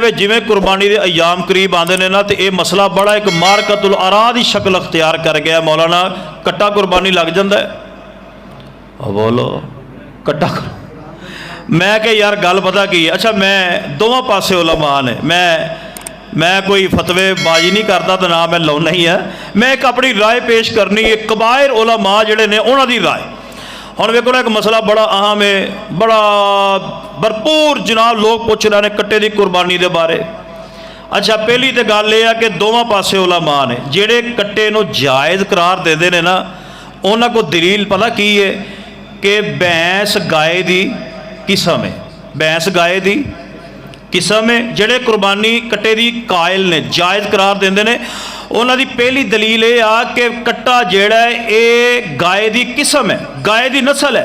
ਵਿੱਚ ਜਿਵੇਂ ਕੁਰਬਾਨੀ ਦੇ ਅਯਾਮ ਕਰੀਬ ਆਉਂਦੇ ਨੇ ਨਾ, ਤੇ ਇਹ ਮਸਲਾ ਬੜਾ ਇੱਕ ਮਾਰਕਤੁਲ ਆਰਾ ਦੀ ਸ਼ਕਲ ਅਖਤਿਆਰ ਕਰ ਗਿਆ। ਮੌਲਾਨਾ ਕੱਟਾ ਕੁਰਬਾਨੀ ਲੱਗ ਜਾਂਦਾ ਹੈ, ਬੋਲੋ ਕੱਟਾ। मैं कि यार गल पता की है। अच्छा, मैं दोवां पासे उलमा ने, मैं कोई फतवे बाजी नहीं करता तो ना मैं लाउना ही है। मैं एक अपनी राय पेश करनी है, कबायर उलमा जिहड़े ने उन्हां दी राय। हुण वेखो ना, एक मसला बड़ा अहम है, बड़ा भरपूर जनाब लोग पुछ रहे हैं कट्टे की कुरबानी के बारे। अच्छा, पहली तो गल यह है कि दोवां पासे उलमा ने जिहड़े कट्टे नूं जायज़ करार देंदे ने ना, उन्हां को दलील पता की है कि भैंस गाय दी किस्म है, भैंस गाय दी किस्म है। जिहड़े कुरबानी कट्टे दी कायल ने, जायज़ करार देंदे ने, उन्हां दी पहली दलील ये आ कि कट्टा जिहड़ा है ये गाय दी किस्म है, गाय दी नस्ल है।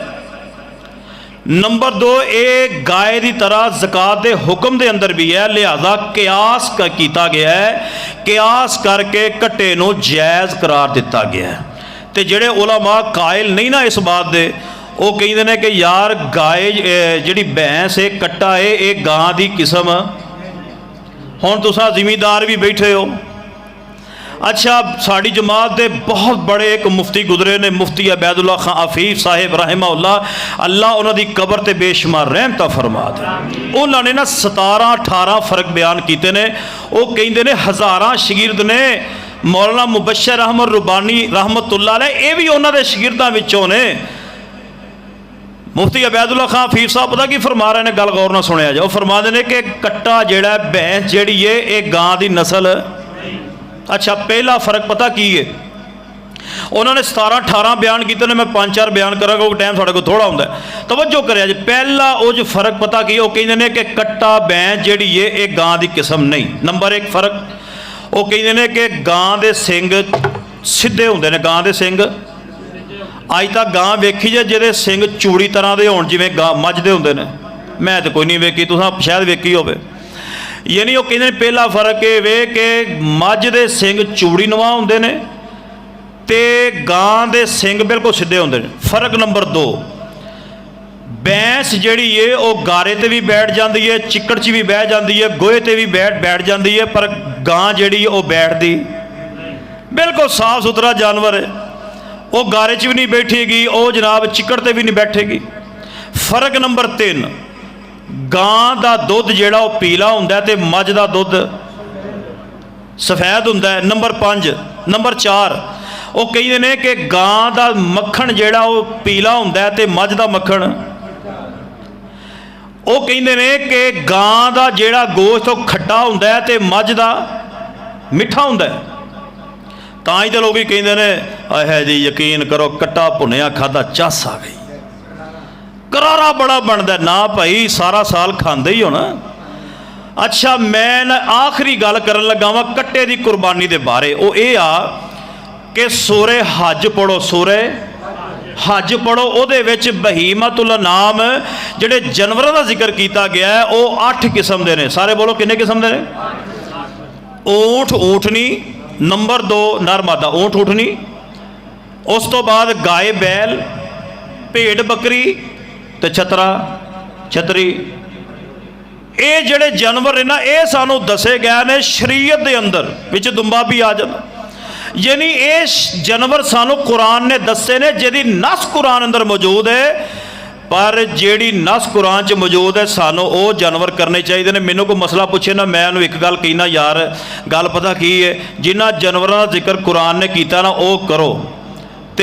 नंबर 2, ये गाय दी तरह ज़कात दे हुक्म दे अंदर भी है, लिहाजा कियास किया गया है, कियास करके कट्टे नूं जायज़ करार दिता गया है। तो जिहड़े उलमा कायल नहीं ना इस बात दे, वो कहते हैं कि यार गाय जिहड़ी भैंस है, कट्टा है, ये गां दी किस्म। हुण तुसां जिमीदार भी बैठे हो। अच्छा, साड़ी जमात दे बहुत बड़े एक मुफ्ती गुजरे ने, मुफ्ती अबैदुल्ला खां आफीफ साहिब रहमहुल्लाह, अल्लाह उन्हां दी कबर ते बेशुमार रहमत फरमा दे। उन्होंने ना 17-18 फर्क बयान किए ने। वो कहते हैं हज़ारां शागिर्द ने। मौलाना मुबशर अहमद रुबानी रहमतुल्लाह अलैह ये भी उन्हां दे शागिर्दां विचों ने। मुफ्ती अबैदुल्ला खां हफीज़ साहब पता की फरमा रहे हैं, गल गौर ना सुनिया जाओ। फरमाते हैं कि कट्टा जिहड़ा भैंस जिहड़ी है ये गां दी नस्ल। अच्छा, पहला फर्क पता की है, उन्होंने 17-18 बयान किए ने, मैं 5-4 बयान करा, क्योंकि टाइम साढ़े को थोड़ा होंगे। तवज्जो करिया जी, पहला वो जो फर्क पता की, वो कहते हैं कि कट्टा भैंस जिहड़ी है ये गां दी किस्म नहीं। नंबर 1 फर्क, वो कहते हैं कि गां दे सिंग सीधे होंदे ने, गां दे सिंग। अज तक गां वेखी जे जिहदे सिंग चूड़ी तरह के होण, जिवें गां मझ दे हुंदे ने? मैं तो कोई नहीं वेखी, तुसां शायद वेखी होवे। यानी वो कहते हैं पहला फर्क ये वे कि मझ दे सिंग चूड़ी नुमा हुंदे ने ते गां दे सिंग बिल्कुल सीधे हुंदे ने। फर्क नंबर 2, भैंस जिहड़ी है वो गारे ते भी बैठ जाती है, चिक्कड़ च भी बह जाती है, गोहे ते भी बैठ जाती है, पर गां जिहड़ी वो बैठदी बिल्कुल साफ सुथरा जानवर है। वो गारे च भी नहीं बैठेगी, वो जनाब चिक्कड़ ते भी नहीं बैठेगी। फर्क नंबर 3, गां दा दुध जिहड़ा वो पीला हुंदा है ते मझ दा दुध सफेद हुंदा है। नंबर 5, नंबर 4, वो कहते हैं कि गां दा मक्खन जिहड़ा वो पीला हुंदा है ते मझ दा मक्खन। वो कहते हैं कि गां दा जिहड़ा गोश्त वो खट्टा हुंदा है ते मझ दा मिठा हुंदा है। तां ही तो लोग कहते हैं है जी यकीन करो कट्टा भुनिया खादा चस आ गई, करारा बड़ा बनता ना भाई, सारा साल खांदे ही होना। अच्छा, मैं आखिरी गल करन लगा वां कट्टे की कुरबानी के बारे। वो ये आ कि सूरे हज पढ़ो, सूरे हज पढ़ो, उहदे विच बहीमतुल अनाम जिहड़े जानवरों का जिक्र किया गया है वो 8 किस्म के ने। सारे बोलो किन्ने किस्म के ने? ऊँट ऊँटनी, नंबर 2 नर मादा ऊँट ऊँटनी, उस तो बाद गाय बैल, भेड़ बकरी ते छतरा छतरी। ये जिहड़े जानवर है ना, ये सानू दसे गए ने शरीयत दे अंदर, विच दुंबा भी आ जाता। यानी ये जानवर सानू कुरान ने दसे ने, जिहदी नस कुरान अंदर मौजूद है, पर जिहड़ी नस कुरान च मौजूद है सानू वो जानवर करने चाहिए ने। मैनू कोई मसला पूछे ना, मैं उन्हें एक गल कहना यार गल पता की है, जिन्हां जानवरों का जिक्र कुरान ने किया ना वो करो।